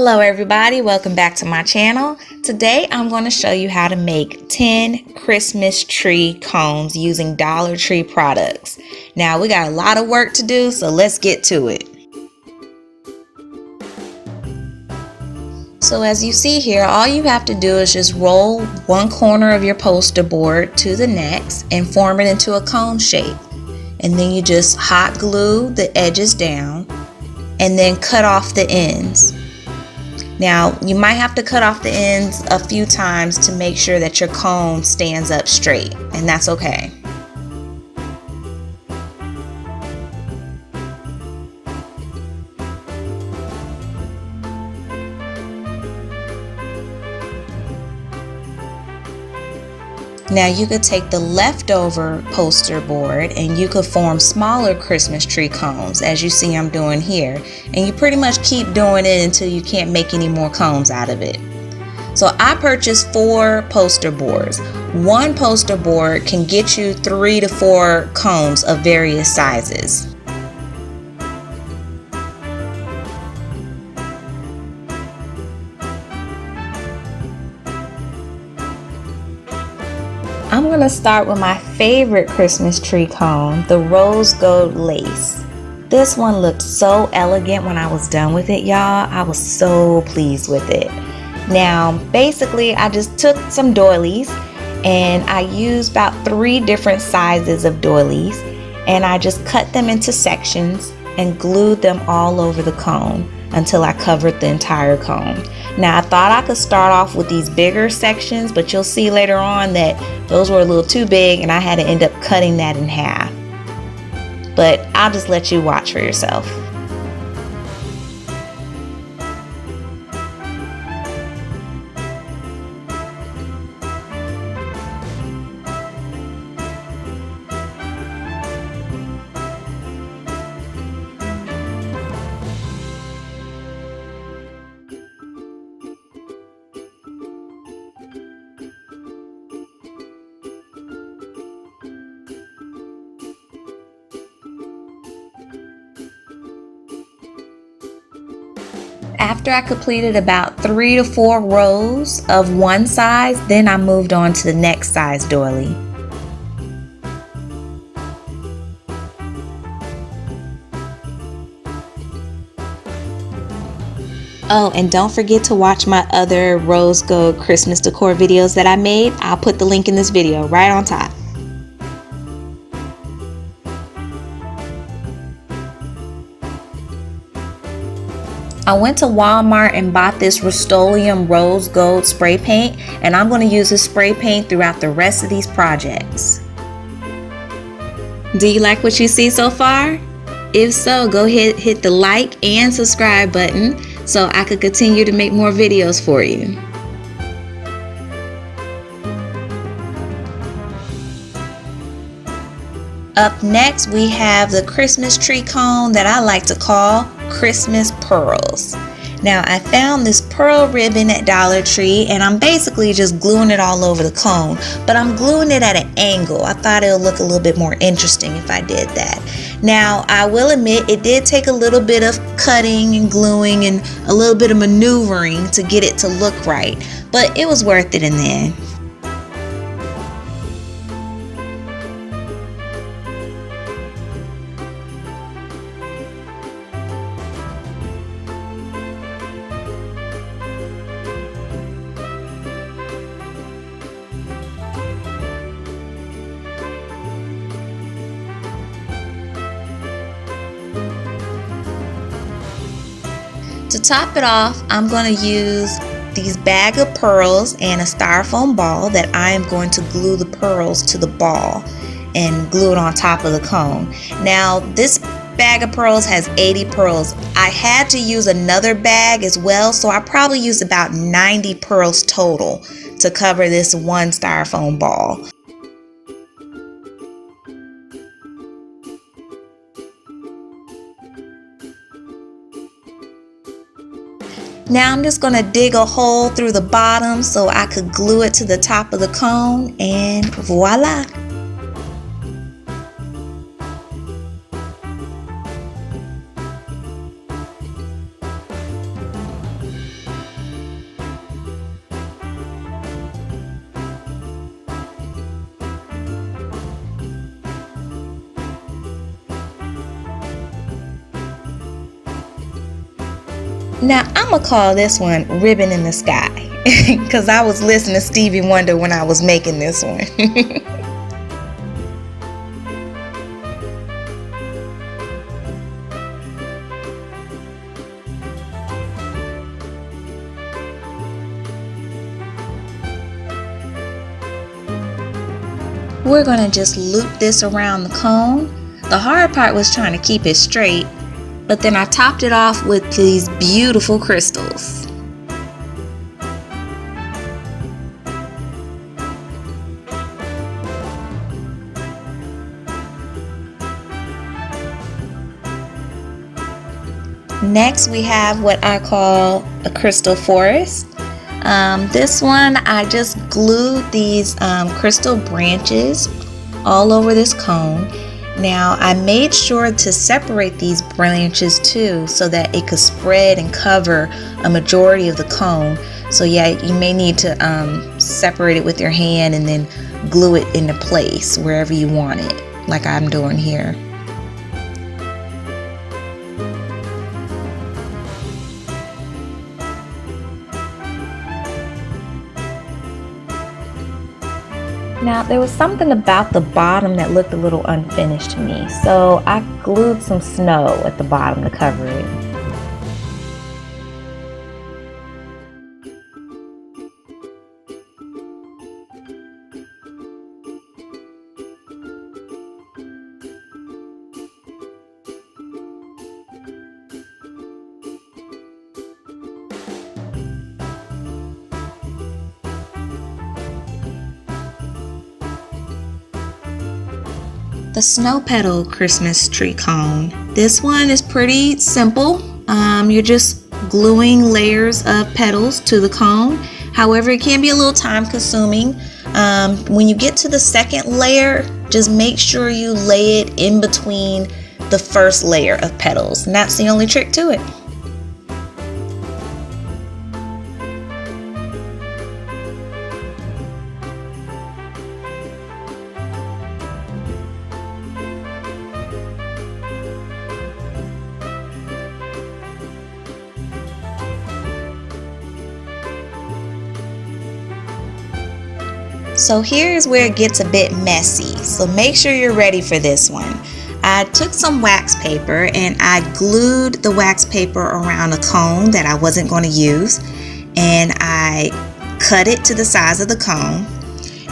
Hello everybody, welcome back to my channel. Today I'm going to show you how to make 10 Christmas tree cones using Dollar Tree products. Now we got a lot of work to do, so let's get to it. So as you see here, all you have to do is just roll one corner of your poster board to the next and form it into a cone shape. And then you just hot glue the edges down and then cut off the ends. Now, you might have to cut off the ends a few times to make sure that your cone stands up straight, and that's okay. Now you could take the leftover poster board and you could form smaller Christmas tree cones, as you see I'm doing here, and you pretty much keep doing it until you can't make any more cones out of it. So I purchased 4 poster boards. One poster board can get you 3 to 4 cones of various sizes. I'm going to start with my favorite Christmas tree cone, the rose gold lace. This one looked so elegant when I was done with it, y'all. I was so pleased with it. Now, basically, I just took some doilies and I used about 3 different sizes of doilies and I just cut them into sections and glued them all over the cone until I covered the entire cone. Now I thought I could start off with these bigger sections, but you'll see later on that those were a little too big and I had to end up cutting that in half. But I'll just let you watch for yourself. After I completed about 3 to 4 rows of one size, then I moved on to the next size doily. Oh, and don't forget to watch my other rose gold Christmas decor videos that I made. I'll put the link in this video right on top. I went to Walmart and bought this Rust-Oleum rose gold spray paint, and I'm going to use this spray paint throughout the rest of these projects. Do you like what you see so far? If so, go ahead, hit the like and subscribe button so I could continue to make more videos for you. Up next, we have the Christmas tree cone that I like to call Christmas pearls. Now, I found this pearl ribbon at Dollar Tree and I'm basically just gluing it all over the cone, but I'm gluing it at an angle. I thought it would look a little bit more interesting if I did that. Now, I will admit it did take a little bit of cutting and gluing and a little bit of maneuvering to get it to look right, but it was worth it in the end. To top it off, I'm going to use these bag of pearls and a styrofoam ball that I am going to glue the pearls to the ball and glue it on top of the cone. Now, this bag of pearls has 80 pearls. I had to use another bag as well, so I probably used about 90 pearls total to cover this one styrofoam ball. Now I'm just going to dig a hole through the bottom so I could glue it to the top of the cone, and voila! Now I'm gonna call this one Ribbon in the Sky because I was listening to Stevie Wonder when I was making this one. We're gonna just loop this around the cone. The hard part was trying to keep it straight, but then I topped it off with these beautiful crystals. Next we have what I call a crystal forest. This one I just glued these crystal branches all over this cone. Now I made sure to separate these branches too so that it could spread and cover a majority of the cone. So yeah, you may need to separate it with your hand and then glue it into place wherever you want it, like I'm doing here. Now there was something about the bottom that looked a little unfinished to me, so I glued some snow at the bottom to cover it. The snow petal Christmas tree cone. This one is pretty simple. You're just gluing layers of petals to the cone. However, it can be a little time consuming. When you get to the second layer, just make sure you lay it in between the first layer of petals, and that's the only trick to it. So here's where it gets a bit messy, so make sure you're ready for this one. I took some wax paper and I glued the wax paper around a cone that I wasn't going to use, and I cut it to the size of the cone,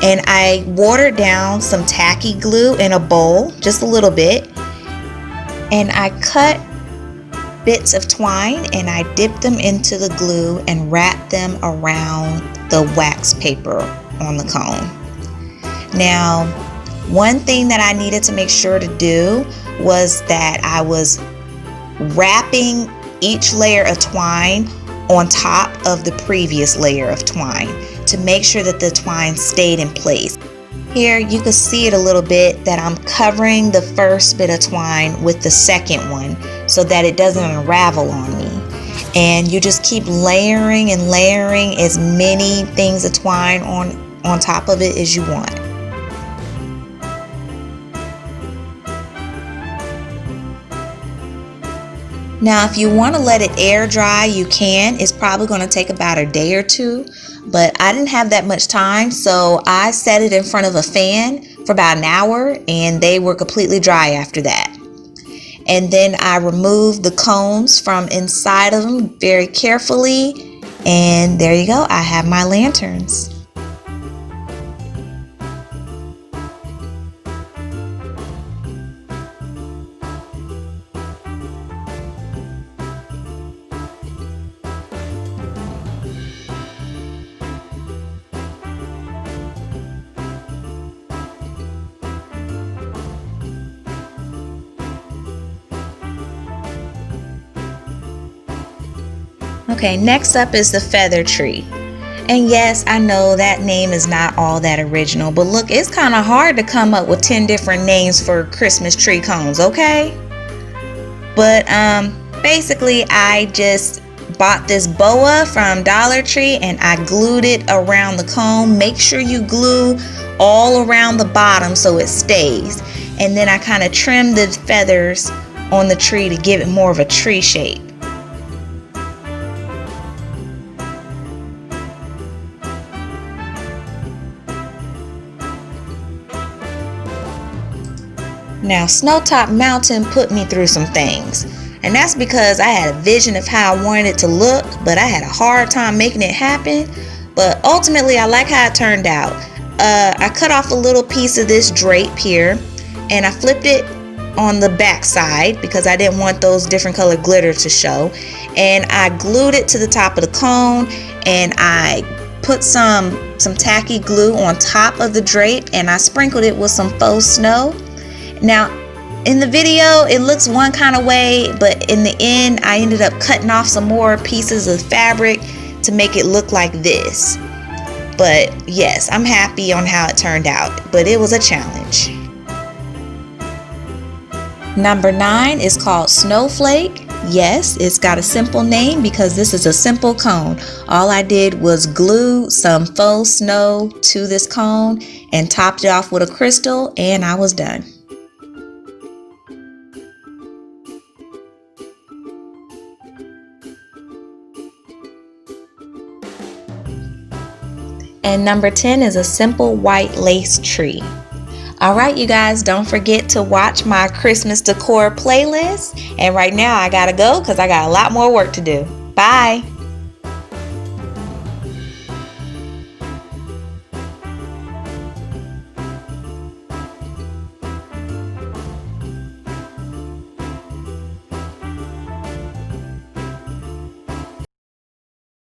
and I watered down some tacky glue in a bowl, just a little bit, and I cut bits of twine and I dipped them into the glue and wrapped them around the wax paper on the cone. Now, one thing that I needed to make sure to do was that I was wrapping each layer of twine on top of the previous layer of twine to make sure that the twine stayed in place. Here you can see it a little bit that I'm covering the first bit of twine with the second one so that it doesn't unravel on me. And you just keep layering and layering as many things of twine on top of it as you want. Now if you want to let it air dry, you can. It's probably going to take about a day or two, but I didn't have that much time, so I set it in front of a fan for about an hour and they were completely dry after that. And then I removed the cones from inside of them very carefully, and there you go, I have my lanterns. Okay, next up is the feather tree. And yes, I know that name is not all that original, but look, it's kind of hard to come up with 10 different names for Christmas tree cones, okay? But basically I just bought this boa from Dollar Tree and I glued it around the cone. Make sure you glue all around the bottom so it stays. And then I kind of trimmed the feathers on the tree to give it more of a tree shape. Now, Snowtop Mountain put me through some things, and that's because I had a vision of how I wanted it to look, but I had a hard time making it happen. But ultimately, I like how it turned out. I cut off a little piece of this drape here, and I flipped it on the back side because I didn't want those different colored glitter to show. And I glued it to the top of the cone, and I put some tacky glue on top of the drape, and I sprinkled it with some faux snow. Now, in the video, it looks one kind of way, but in the end, I ended up cutting off some more pieces of fabric to make it look like this. But yes, I'm happy on how it turned out, but it was a challenge. Number 9 is called Snowflake. Yes, it's got a simple name because this is a simple cone. All I did was glue some faux snow to this cone and topped it off with a crystal, and I was done. And number 10 is a simple white lace tree. Alright, you guys, don't forget to watch my Christmas decor playlist. And right now I gotta go because I got a lot more work to do. Bye!